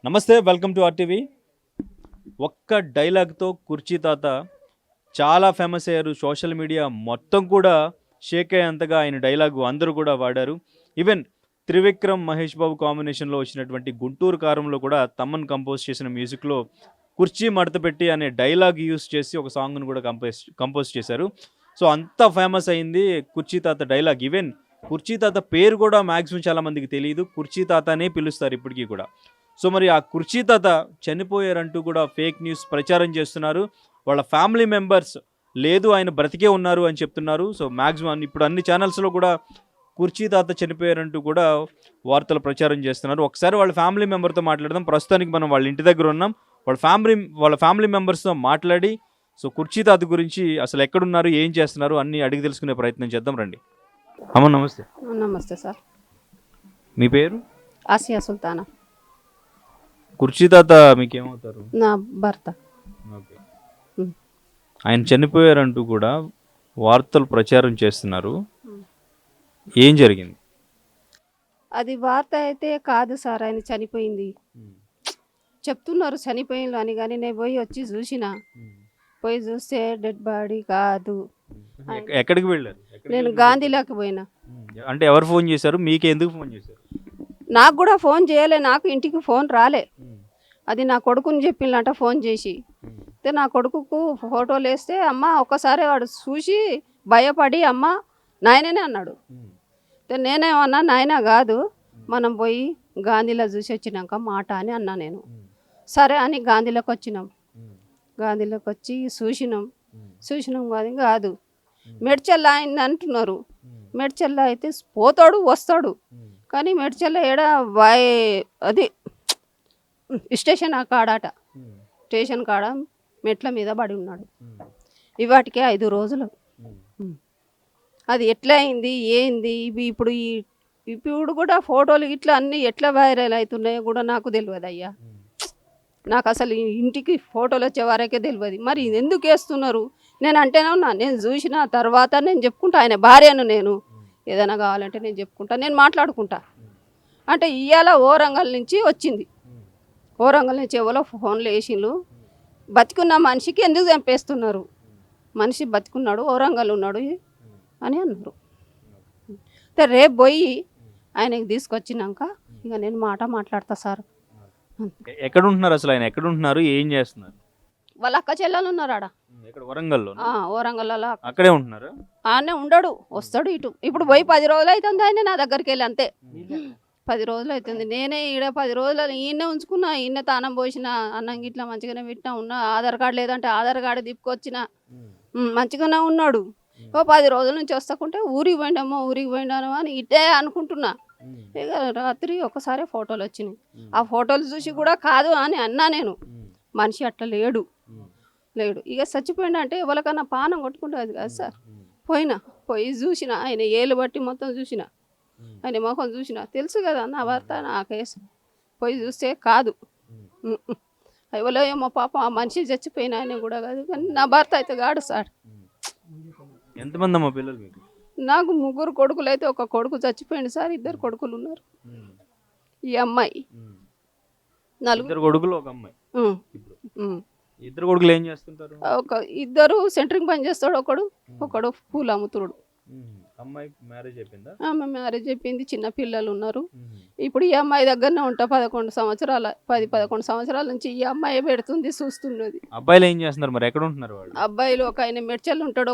నమస్తే, welcome to RTV. ఒక్క డైలాగ్తో కుర్చీ తాత చాలా ఫేమస్ అయ్యారు. సోషల్ మీడియా మొత్తం కూడా షేక్ అయ్యేంతగా ఆయన డైలాగు అందరూ కూడా వాడారు. ఈవెన్ త్రివిక్రమ్ మహేష్ బాబు కాంబినేషన్లో వచ్చినటువంటి గుంటూరు కారంలో కూడా తమన్ కంపోజ్ చేసిన మ్యూజిక్లో కుర్చీ మడత పెట్టి అనే డైలాగ్ యూస్ చేసి ఒక సాంగ్ను కూడా కంపోజ్ చేశారు. సో అంత ఫేమస్ అయింది కుర్చీ తాత డైలాగ్. ఈవెన్ కుర్చీ తాత పేరు కూడా మ్యాక్సిమం చాలామందికి తెలియదు, కుర్చీ తాత అనే పిలుస్తారు ఇప్పటికీ కూడా. సో మరి ఆ కుర్చీ తాత చనిపోయారంటూ కూడా ఫేక్ న్యూస్ ప్రచారం చేస్తున్నారు. వాళ్ళ ఫ్యామిలీ మెంబర్స్ లేదు ఆయన బ్రతికే ఉన్నారు అని చెప్తున్నారు. సో మ్యాక్సిమం ఇప్పుడు అన్ని ఛానల్స్లో కూడా కుర్చీ తాత చనిపోయారంటూ కూడా వార్తలు ప్రచారం చేస్తున్నారు. ఒకసారి వాళ్ళ ఫ్యామిలీ మెంబర్తో మాట్లాడదాం. ప్రస్తుతానికి మనం వాళ్ళ ఇంటి దగ్గర ఉన్నాం. వాళ్ళ ఫ్యామిలీ మెంబర్స్తో మాట్లాడి సో కుర్చీ తాత గురించి అసలు ఎక్కడున్నారు, ఏం చేస్తున్నారు అన్నీ అడిగి తెలుసుకునే ప్రయత్నం చేద్దాం. రండి. అమ్మ నమస్తే. నమస్తే సార్. మీ పేరు? ఆసియా సుల్తానా. కుర్చీ తాత మీకేమవుతారు? నా భర్త. ఓకే. ఆయన చనిపోయారంటూ కూడా వార్తలు ప్రచారం చేస్తున్నారు. ఏం జరిగింది? అది వార్త అయితే కాదు సార్, ఆయన చనిపోయింది చెప్తున్నారు, చనిపోయిండు అని. కానీ నేను వచ్చి చూసిన, పోయి చూస్తే డెడ్ బాడీ కాదు. ఎక్కడికి వెళ్ళారు? నేను గాంధీలోకి పోయినా. అంటే ఎవరు ఫోన్ చేశారు మీకు? ఎందుకు ఫోన్ చేశారు? నాకు కూడా ఫోన్ చేయలే, నాకు ఇంటికి ఫోన్ రాలే. అది నా కొడుకుని చెప్పిందంట ఫోన్ చేసి. అయితే నా కొడుకుకు ఫోటోలు వేస్తే అమ్మ ఒక్కసారి వాడు చూసి భయపడి అమ్మ నాయననే అన్నాడు. నేనేమన్నా నాయన కాదు, మనం పోయి గాంధీలో చూసి వచ్చినాక మాట అని అన్నా నేను. సరే అని గాంధీలోకి వచ్చినాం. గాంధీలోకి వచ్చి చూసినాం కాదు మెడ్చల్ల ఆయన అంటున్నారు. మెడ్చల్ల అయితే పోతాడు వస్తాడు, కానీ మెడ్చల్ల ఏడ అది స్టేషన్ కాడట, స్టేషన్ కాడ మెట్ల మీద పడి ఉన్నాడు. ఇవాటికే 5 రోజులు. అది ఎట్లా అయింది ఏంది ఇప్పుడు ఇప్పుడు కూడా ఫోటోలు ఇట్లా అన్నీ ఎట్లా వైరల్ అవుతున్నాయో కూడా నాకు తెలియదు అయ్యా. నాకు అసలు ఇంటికి ఫోటోలు వచ్చే వరకే తెలియదు. మరి ఎందుకు వేస్తున్నారు? నేను అంటేనే ఉన్నా, నేను చూసిన తర్వాత నేను చెప్పుకుంటా, ఆయన భార్యను నేను ఏదైనా కావాలంటే నేను చెప్పుకుంటా, నేను మాట్లాడుకుంటా. అంటే ఇవాళ ఓరంగల్ నుంచి వచ్చింది, ఓరంగల్ నుంచి ఎవరో ఫోన్లు వేసిండ్రు, బతికున్న మనిషికి ఎందుకు చంపేస్తున్నారు, మనిషి బతికున్నాడు ఓరంగల్ ఉన్నాడు అని అన్నారు. రేపు పోయి ఆయనకి తీసుకొచ్చినాక ఇక నేను మాట్లాడతా సార్. ఎక్కడ ఉంటున్నారు అసలు ఆయన? ఎక్కడ ఉంటున్నారు, ఏం చేస్తున్నారు? వాళ్ళ అక్క చెల్లెలు ఉన్నారు ఆడ. వరంగల్లో? ఓరంగల్లో అక్కడే అక్కడే ఉంటున్నారు. ఆడనే ఉండడు, వస్తాడు ఇటు. ఇప్పుడు పోయి 10 రోజులు అవుతుంది ఆయన నా దగ్గరికి వెళ్ళి, అంతే 10 రోజులు అవుతుంది. నేనే ఈడ 10 రోజులు ఈయనే ఉంచుకున్నా, ఈయన తానం పోసిన, అన్నం గిట్లా మంచిగానే పెట్టినా ఉన్నా. ఆధార్ కార్డు లేదంటే ఆధార్ కార్డు తిప్పుకొచ్చిన, మంచిగానే ఉన్నాడు. 10 రోజుల నుంచి వస్తాకుంటే ఊరికి పోయినామో అని ఇట్టే అనుకుంటున్నా. ఇక రాత్రి ఒకసారి ఫోటోలు వచ్చినాయి. ఆ ఫోటోలు చూసి కూడా కాదు అని అన్నా నేను. మనిషి అట్లా లేడు. ఇక చచ్చిపోయిండు అంటే ఎవరికన్నా పానం కొట్టుకుంటుంది కదా సార్. పోయి చూసిన, ఆయన ఏళ్ళు బట్టి మొత్తం చూసిన, ఆయన ముఖం చూసిన, తెలుసు కదా నా భర్త నా కేసు. పోయి చూస్తే కాదు, ఎవరో ఏమో పాప ఆ మనిషి చచ్చిపోయిన ఆయన కూడా కాదు, కానీ నా భర్త అయితే కాడు సార్. ఎంతమంది అమ్మ పిల్లలు మీకు? నాకు 3 కొడుకులు అయితే ఒక కొడుకు చచ్చిపోయింది సార్, 2 కొడుకులు ఉన్నారు. ఈ అమ్మాయి 4 కొడుకులు, ఒక అమ్మాయి. 2 కొడుకులు ఏం చేస్తుంటారు? ఇద్దరు సెంటరింగ్ పని చేస్తాడు, ఒకడు పూలు అమ్ముతుడు. అమ్మాయి మ్యారేజ్ అయిపోయిందా? ఆమె మ్యారేజ్ అయిపోయింది, చిన్న పిల్లలు ఉన్నారు. ఇప్పుడు ఈ అమ్మాయి దగ్గరనే ఉంటా 11 సంవత్సరాల 10-11 సంవత్సరాల నుంచి ఈ అమ్మాయి పెడుతుంది, చూస్తున్నది. అబ్బాయిలు ఏం చేస్తున్నారు మరి? ఎక్కడ ఉంటున్నారు వాళ్ళు? అబ్బాయిలు ఒక ఆయన మెడ్చల్ ఉంటాడు,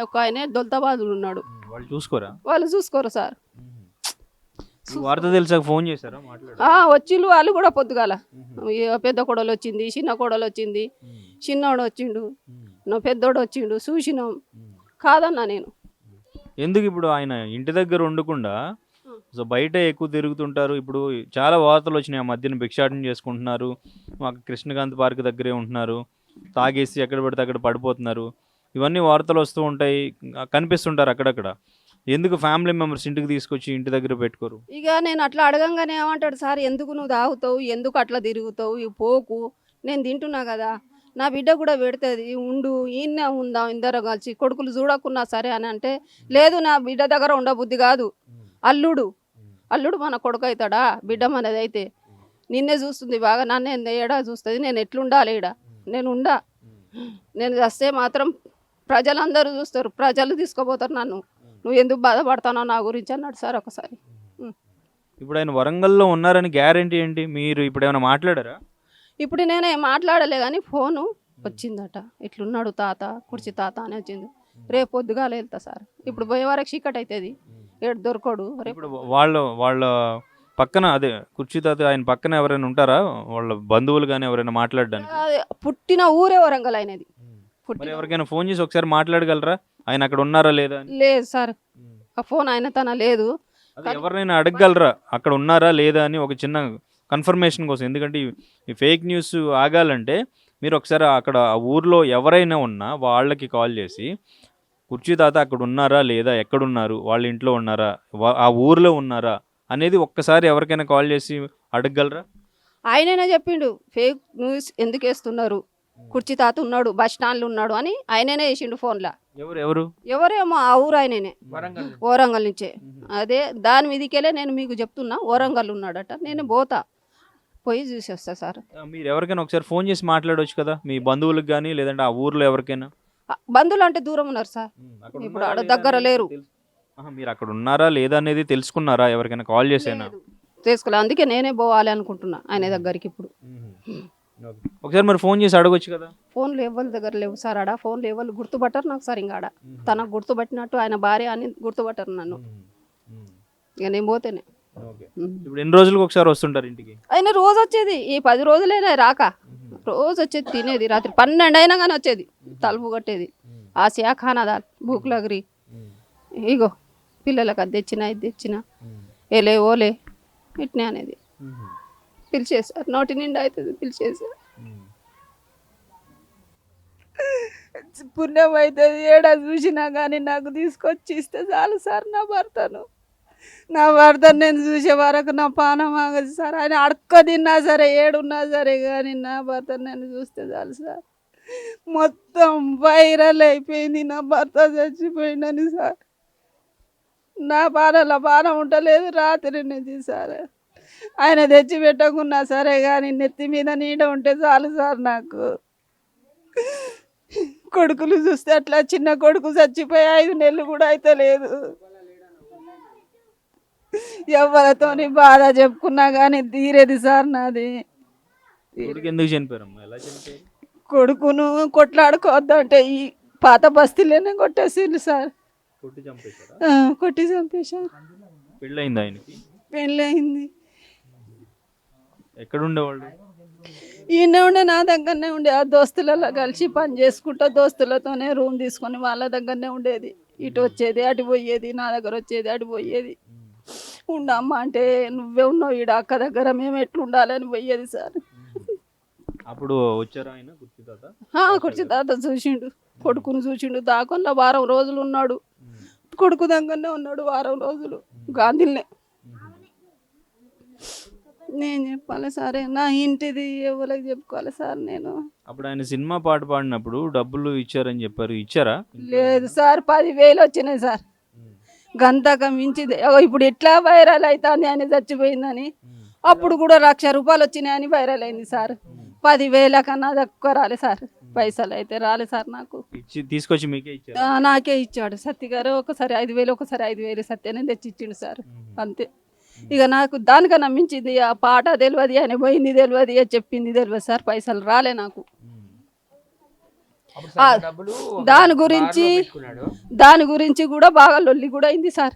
ఒక ఆయన దొల్తాబాదులు ఉన్నాడు. వాళ్ళు చూసుకోరా? వాళ్ళు చూసుకోరు సార్. వార్త తెలిసాక ఫోన్ చేశారా? వచ్చిండు వాళ్ళు కూడా పొద్దుగాల. పెద్ద కోడలు వచ్చింది, చిన్న కోడలు వచ్చింది, చిన్నోడు వచ్చిండు, నా పెద్దోడు వచ్చిండు, చూసినాం. కాదన్నా నేను. ఎందుకు ఇప్పుడు ఆయన ఇంటి దగ్గర ఉండకుండా సో బయట ఎక్కువ తిరుగుతుంటారు? ఇప్పుడు చాలా వార్తలు వచ్చినాయి, ఆ మధ్యన భిక్షాటన చేసుకుంటున్నారు, మాకు కృష్ణకాంత్ పార్క్ దగ్గరే ఉంటున్నారు, తాగేసి ఎక్కడ పడితే అక్కడ పడిపోతున్నారు, ఇవన్నీ వార్తలు వస్తూ ఉంటాయి, కనిపిస్తుంటారు అక్కడక్కడ. ఎందుకు ఫ్యామిలీ మెంబర్స్ ఇంటికి తీసుకొచ్చి ఇంటి దగ్గర పెట్టుకోరు? ఇక నేను అట్లా అడగంగానే ఏమంటాడు సార్, ఎందుకు నువ్వు తాగుతావు, ఎందుకు అట్లా తిరుగుతావు, పోకు, నేను తింటున్నా కదా, నా బిడ్డ కూడా పెడుతుంది, ఉండు, ఈయన ఉందాం ఇద్దరు కలిసి, కొడుకులు చూడకున్నా సరే అని అంటే, లేదు నా బిడ్డ దగ్గర ఉండబుద్ధి కాదు, అల్లుడు మన కొడుకు అవుతాడా, బిడ్డ మనది అయితే నిన్నే చూస్తుంది బాగా, నన్ను ఏడా చూస్తుంది, నేను ఎట్లుండాలి ఈడ, నేను వస్తే మాత్రం ప్రజలందరూ చూస్తారు, ప్రజలు తీసుకుపోతారు నన్ను, నువ్వు ఎందుకు బాధపడతానో నా గురించి అన్నాడు సార్ ఒకసారి. ఇప్పుడు ఆయన వరంగల్లో ఉన్నారని గ్యారంటీ ఏంటి? మీరు ఇప్పుడు ఏమైనా మాట్లాడారా? ఇప్పుడు నేనే మాట్లాడలే కానీ ఫోను వచ్చిందట, ఇట్లున్నాడు తాత, కుర్చీ తాత అని వచ్చింది. రేపు పొద్దుగాల వెళ్తా సార్, ఇప్పుడు పోయే వరకు చీకటి అవుతుంది, ఏడు దొరకడు. రేపు ఇప్పుడు వాళ్ళ పక్కన అదే కుర్చీ తాత ఆయన పక్కన ఎవరైనా ఉంటారా, వాళ్ళ బంధువులు కానీ ఎవరైనా మాట్లాడడానికి? పుట్టిన ఊరే వరంగల్ ఆయనది. మరి ఎవరికైనా ఫోన్ చేసి ఒకసారి మాట్లాడగలరా ఆయన అక్కడ ఉన్నారా లేదా అని? లేదు సార్, ఆ ఫోన్ ఆయన తన లేదు. అదే ఎవరినైనా అడగగలరా అక్కడ ఉన్నారా లేదా అని, ఒక చిన్న కన్ఫర్మేషన్ కోసం? ఎందుకంటే ఈ ఫేక్ న్యూస్ ఆగాలంటే మీరు ఒకసారి అక్కడ ఆ ఊర్లో ఎవరైనా ఉన్నా వాళ్ళకి కాల్ చేసి కుర్చీ తాత అక్కడ ఉన్నారా లేదా, ఎక్కడున్నారు, వాళ్ళ ఇంట్లో ఉన్నారా, ఆ ఊర్లో ఉన్నారా అనేది ఒక్కసారి ఎవరికైనా కాల్ చేసి అడగగలరా? ఆయననే చెప్పిండు ఫేక్ న్యూస్ ఎందుకు వేస్తున్నారు, కుర్చీ తాత ఉన్నాడు, బస్ స్టాండ్లో ఉన్నాడు అని ఆయననే వేసిండు ఫోన్లో. ఎవరేమో ఆ ఊరు ఆయననే, వరంగల్ నుంచే. అదే దాని మీదకెళ్ళే నేను మీకు చెప్తున్నా, వరంగల్ ఉన్నాడట, నేను పోతా, పోయి చూసి వస్తా సార్. మీరు ఎవరికైనా ఒకసారి ఫోన్ చేసి మాట్లాడవచ్చు కదా, మీ బంధువులకు కానీ లేదంటే ఆ ఊర్లో ఎవరికైనా? బంధువులు అంటే దూరం ఉన్నారు సార్, ఇప్పుడు ఆడ దగ్గర లేరు. మీరు అక్కడ ఉన్నారా లేదా అనేది తెలుసుకున్నారా, ఎవరికైనా కాల్ చేసేనా? తెలుసుకోలే, అందుకే నేనే పోవాలి అనుకుంటున్నా ఆయన దగ్గరికి ఇప్పుడు. ఒకసారి మరి ఫోన్ చేసి అడగొచ్చు కదా. ఫోన్లు ఎవరి దగ్గర లేవు సార్, ఆడ ఫోన్లు ఎవరు గుర్తుపట్టరు నాకు సార్, ఇంకా ఆడ తనకు గుర్తుపట్టినట్టు ఆయన భార్య అని గుర్తుపట్టరు నన్ను, ఇక నేను పోతేనే. ఇప్పుడు ఎన్ని రోజులకు ఒకసారి వస్తుంటారు ఇంటికి? ఆయన రోజు వచ్చేది, ఈ 10 రోజులైనా రాక, రోజు వచ్చేది, తినేది రాత్రి 12 అయినా కానీ వచ్చేది, తలుపు కట్టేది, ఆసియా ఖానాదాల్ భూక్ లగరి, ఇగో పిల్లలకు అది తెచ్చినా ఇది తెచ్చినా, ఏలే ఓలే ఇట్నే అనేది. పిలిచేసారు, నోటి నిండా అవుతుంది పిలిచేసారు. పుణ్యం అవుతుంది, ఏడా చూసినా కానీ నాకు తీసుకొచ్చి ఇస్తే చాలు సార్. నా భర్తను నేను చూసే వరకు నా పానం ఆగదు సార్. ఆయన అడక్క తిన్నా సరే, ఏడున్నా సరే కానీ నా భర్తను నేను చూస్తే చాలు సార్. మొత్తం వైరల్ అయిపోయింది నా భర్త చచ్చిపోయిందని సార్. నా పానం ఉండలేదు రాత్రి నుంచి సార్. ఆయన తెచ్చి పెట్టకున్నా సరే కానీ నెత్తి మీద నీడ ఉంటే చాలు సార్ నాకు. కొడుకులు చూస్తే అట్లా, చిన్న కొడుకు చచ్చిపోయి 5 నెలలు కూడా అయితే లేదు. ఎవరితోని బాధ చెప్పుకున్నా కానీ తీరేది సార్ నాది. కొడుకును కొట్లాడుకోవద్దంటే ఈ పాత బస్తీలోనే కొట్టేసిండు సార్, కొట్టి చంపేశారు. పెళ్ళయింది. ఎక్కడ ఉండేవాళ్ళు? ఈయన ఉండే, నా దగ్గరనే ఉండే, ఆ దోస్తులలో కలిసి పని చేసుకుంటా దోస్తులతోనే రూమ్ తీసుకొని వాళ్ళ దగ్గరనే ఉండేది. ఇటు వచ్చేది అటు పోయేది, నా దగ్గర వచ్చేది అటు పోయేది. ఉండమ్మా అంటే నువ్వే ఉన్నావు ఈడ అక్క దగ్గర, మేము ఎట్లు ఉండాలని పోయేది సార్. అప్పుడు వచ్చారా ఆయన కుర్చీ తాత చూసిండు, కొడుకును చూసిండు. దాకొల్ల వారం రోజులు ఉన్నాడు, కొడుకు దగ్గరనే ఉన్నాడు వారం రోజులు గాంధీలనే. నేను చెప్పాలి సార్, నా ఇంటిది ఎవరికి చెప్పుకోవాలి సార్ నేను? అప్పుడు ఆయన సినిమా పాట పాడినప్పుడు డబ్బులు ఇచ్చారని చెప్పారు, ఇచ్చారా? లేదు సార్, 10,000 వచ్చినాయి సార్, గంతక మించిది. ఇప్పుడు ఎట్లా వైరల్ అవుతుంది ఆయన చచ్చిపోయిందని, అప్పుడు కూడా 1,00,000 రూపాయలు వచ్చినాయని వైరల్ అయింది సార్. 10,000 కన్నా తక్కువ రాలే సార్, పైసలు అయితే రాలే సార్ నాకు. తీసుకొచ్చి మీకే ఇచ్చారు? నాకే ఇచ్చాడు సత్తి గారు. ఒకసారి 5,000, ఒకసారి 5,000 సత్యనే తెచ్చి ఇచ్చిండు సార్, అంతే. ఇక నాకు దానికన్నా మించింది ఆ పాట తెలియదు, ఆయన పోయింది తెలియదు, చెప్పింది తెలియదు సార్, పైసలు రాలే నాకు. దాని గురించి కూడా బాగా లొల్లి కూడా అయింది సార్,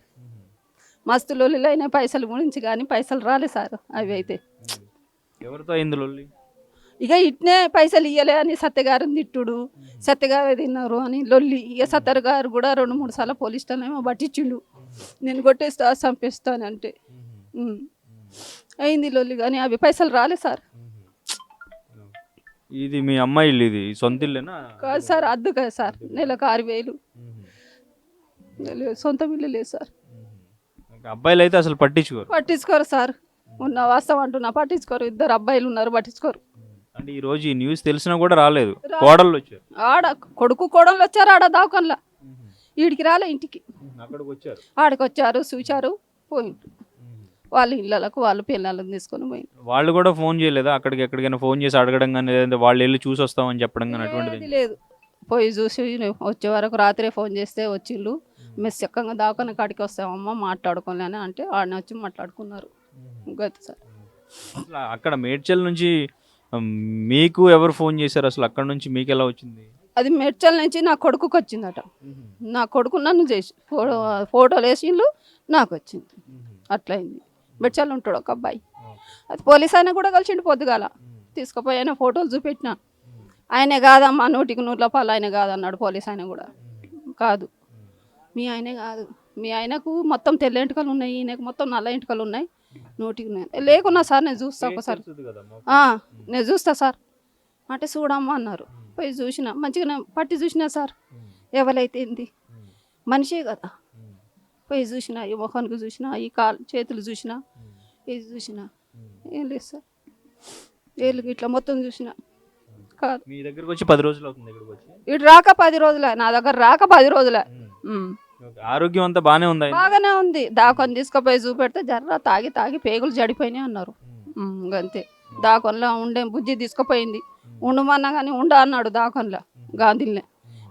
మస్తు లొల్లిలు అయినా పైసల గురించి, కానీ పైసలు రాలే సార్. అవి అయితే ఎవరితో అయింది లొల్లి? ఇక ఇట్నే పైసలు ఇయ్యలే అని సత్యగారిని తిట్టుడు, సత్యగారు తిన్నారు అని లొల్లి. ఇక సత్యగారు కూడా 2-3 సార్లు పోలీస్ స్టేషన్ ఏమో పట్టించిండు, నేను కొట్టేస్తా చంపేస్తానంటే. అయింది లొల్లి, కానీ అవి పైసలు రాలే సార్. ఇది మీ అమ్మాయి ఇల్లు, ఇది సొంత ఇల్లేనా? కాదు సార్, అద్దు కదా సార్, నెలకు 6,000. సొంత ఇల్లు లేదు సార్. అబ్బాయిలు అయితే అసలు పట్టించుకోరు సార్, ఉన్న వాస్తవం అంటున్నా, పట్టించుకోరు. 2 అబ్బాయిలు ఉన్నారు, పట్టించుకోరు. అంటే ఈ రోజు ఈ న్యూస్ తెలిసినా కూడా రాలేదు, కోడళ్ళు వచ్చారు. ఆడ కొడుకు కోడళ్ళు వచ్చారు, ఆడ దావకంలా. ఈడికి రాలే, ఇంటికి ఆడికి వచ్చారు, చూచారు, పోయిండు. వాళ్ళ ఇళ్ళకు వాళ్ళ పిల్లలను తీసుకొని పోయింది. వాళ్ళు కూడా ఫోన్ చేయలేదా అక్కడికి ఎక్కడికైనా ఫోన్ చేసి అడగడం కానీ లేదంటే వాళ్ళు వెళ్ళి చూసి వస్తామని చెప్పడం కానీ అటువంటిది ఏది లేదు, పోయి చూసి వచ్చే వరకు రాత్రే ఫోన్ చేస్తే వచ్చిళ్ళు, మేము చక్కగా దాకాన కాడికి వస్తామమ్మా మాట్లాడుకోలే అని అంటే ఆడనే వచ్చి మాట్లాడుకున్నారు. గతి సార్ అసలు అక్కడ మేడ్చల్ నుంచి మీకు ఎవరు ఫోన్ చేశారు, అసలు అక్కడ నుంచి మీకు ఎలా వచ్చింది? అది మెడ్చల్ నుంచి నా కొడుకుకి వచ్చిందట. నా కొడుకు నన్ను చేసి ఫోటోలు వేసిండ్లు, నాకు వచ్చింది. అట్లయింది. మెడ్చల్ ఉంటాడు ఒక అబ్బాయి, అది పోలీస్ ఆయన కూడా కలిసిండు పొద్దుగాల. తీసుకుపోయి ఆయన ఫోటోలు చూపెట్టిన, ఆయనే కాదమ్మా 100% ఆయన కాదన్నాడు పోలీస్ ఆయన కూడా. కాదు మీ ఆయనే కాదు, మీ ఆయనకు మొత్తం తెల్ల ఎంటుకలు ఉన్నాయి, ఈయనకు మొత్తం నల్ల ఎంటుకలు ఉన్నాయి, 100 లేకున్నా సార్ నేను చూస్తా ఒకసారి, నేను చూస్తా సార్ అంటే చూడమ్మా అన్నారు. పోయి చూసిన, మంచిగా పట్టి చూసినా సార్, ఎవరైతే ఏంది మనిషే కదా. పోయి చూసిన, ఈ ముఖానికి చూసిన, ఈ కాలు చేతులు చూసిన, ఇది చూసిన, ఏం లేదు సార్, వేలు ఇట్లా మొత్తం చూసిన. కాదు మీ దగ్గరకు వచ్చి 10 రోజులు అవుతుంది, ఇక్కడికి వచ్చి ఇటు రాక 10 రోజులే, నా దగ్గర రాక 10 రోజులే. ఆరోగ్యం అంతా బాగానే ఉందా? బాగానే ఉంది. దాకొని తీసుకుపోయి చూపెడితే జర్ర తాగి తాగి పేగులు జడిపోయినాయి అన్నారు. అంతే. దాకొనలో ఉండే బుజ్జి తీసుకుపోయింది, ఉండమన్నా కానీ ఉండ అన్నాడు దాకొనలో గాంధీలనే.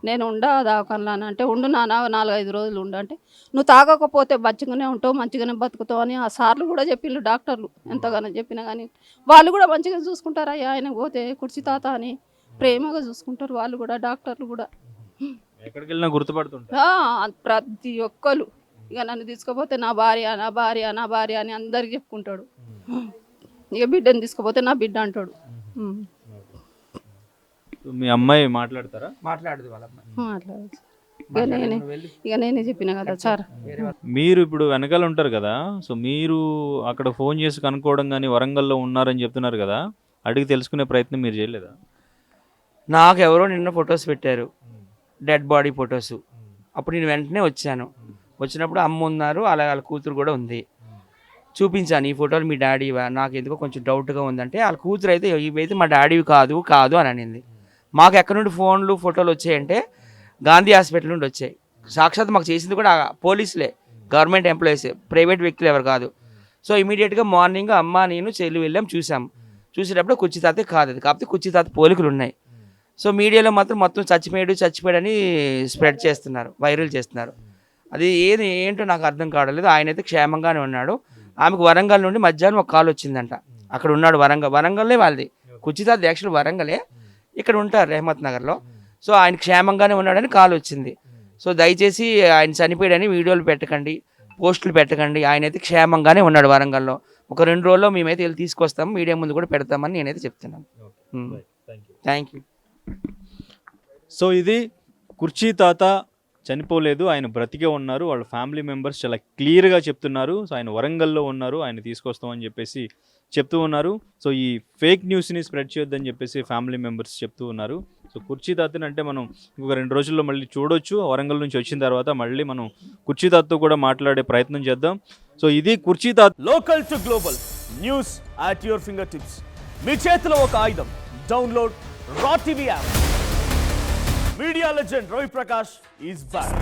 నేను ఉండా దాకొనలో అని అంటే ఉండు నాన్న 4-5 రోజులు ఉండు అంటే, నువ్వు తాగకపోతే మంచిగానే ఉంటావు, మంచిగానే బతుకుతావు అని ఆ సార్లు కూడా చెప్పిళ్ళు, డాక్టర్లు ఎంతగానో చెప్పినా కానీ వాళ్ళు కూడా మంచిగా చూసుకుంటారు. అయ్యా ఆయన పోతే కుర్చీ తాత అని ప్రేమగా చూసుకుంటారు వాళ్ళు కూడా, డాక్టర్లు కూడా. ఎక్కడికి వెళ్ళినా గుర్తుపడుతుంటారు ప్రతి ఒక్కరు. ఇక నన్ను తీసుకుపోతే నా భార్య నా భార్య నా భార్య అని అందరికి చెప్పుకుంటాడు. ఇక బిడ్డని తీసుకుపోతే నా బిడ్డ అంటాడు. మీ అమ్మాయి మాట్లాడతారా? మాట్లాడదు వాళ్ళ అమ్మాయి. మాట్లాడదు. ఇక నేనే చెప్పిన కదా సార్. మీరు ఇప్పుడు వెనకాల ఉంటారు కదా, సో మీరు అక్కడ ఫోన్ చేసి కనుక్కోవడం కానీ వరంగల్లో ఉన్నారని చెప్తున్నారు కదా, అడిగి తెలుసుకునే ప్రయత్నం మీరు చేయలేదా? నాకు ఎవరో నిన్న ఫొటోస్ పెట్టారు, డెడ్ బాడీ ఫొటోస్. అప్పుడు నేను వెంటనే వచ్చాను. వచ్చినప్పుడు అమ్మ ఉన్నారు, అలాగే వాళ్ళ కూతురు కూడా ఉంది. చూపించాను, ఈ ఫోటోలు మీ డాడీవా, నాకు ఎందుకో కొంచెం డౌట్గా ఉందంటే వాళ్ళ కూతురు అయితే ఇవైతే మా డాడీవి కాదు కాదు అని అనింది. మాకు ఎక్కడి నుండి ఫోన్లు ఫోటోలు వచ్చాయంటే గాంధీ హాస్పిటల్ నుండి వచ్చాయి. సాక్షాత్ మాకు చేసింది కూడా పోలీసులే, గవర్నమెంట్ ఎంప్లాయీసే, ప్రైవేట్ వ్యక్తులు ఎవరు కాదు. సో ఇమీడియట్గా మార్నింగ్ అమ్మ నేను చెల్లి వెళ్ళాం, చూసాం. చూసేటప్పుడు కుర్చీ తాతే కాదు అది, కాకపోతే కుర్చీ తాత పోలికలు ఉన్నాయి. సో మీడియాలో మాత్రం మొత్తం చచ్చిపోయాడని స్ప్రెడ్ చేస్తున్నారు, వైరల్ చేస్తున్నారు. అది ఏంటో నాకు అర్థం కావట్లేదు. ఆయన అయితే క్షేమంగానే ఉన్నాడు. ఆమెకు వరంగల్ నుండి మధ్యాహ్నం ఒక కాల్ వచ్చిందంట, అక్కడ ఉన్నాడు వరంగల్లే వాళ్ళది, కుర్చీతాత యాక్చువల్ వరంగలే, ఇక్కడ ఉంటారు రెహమత్ నగర్లో. సో ఆయన క్షేమంగానే ఉన్నాడని కాల్ వచ్చింది. సో దయచేసి ఆయన చనిపోయాడని వీడియోలు పెట్టకండి, పోస్టులు పెట్టకండి, ఆయన అయితే క్షేమంగానే ఉన్నాడు వరంగల్లో. ఒక 2 రోజుల్లో మేమైతే వెళ్ళి తీసుకొస్తాము, మీడియా ముందు కూడా పెడతామని నేనైతే చెప్తున్నాను. Thank you. సో ఇది కుర్చీ తాత చనిపోలేదు, ఆయన బ్రతికే ఉన్నారు. వాళ్ళ ఫ్యామిలీ మెంబర్స్ చాలా క్లియర్గా చెప్తున్నారు. సో ఆయన వరంగల్లో ఉన్నారు, ఆయన తీసుకొస్తామని చెప్పేసి చెప్తూ ఉన్నారు. సో ఈ ఫేక్ న్యూస్ని స్ప్రెడ్ చేయొద్దని చెప్పేసి ఫ్యామిలీ మెంబర్స్ చెప్తూ ఉన్నారు. సో కుర్చీ తాతని అంటే మనం ఇంకొక 2 రోజుల్లో మళ్ళీ చూడొచ్చు. వరంగల్ నుంచి వచ్చిన తర్వాత మళ్ళీ మనం కుర్చీ తాతతో కూడా మాట్లాడే ప్రయత్నం చేద్దాం. సో ఇది కుర్చీ తాత. Local to global news at your fingertips. మీ చేతిలో ఒక ఆయుధం. Download Raw TV app. Media legend Ravi Prakash is back.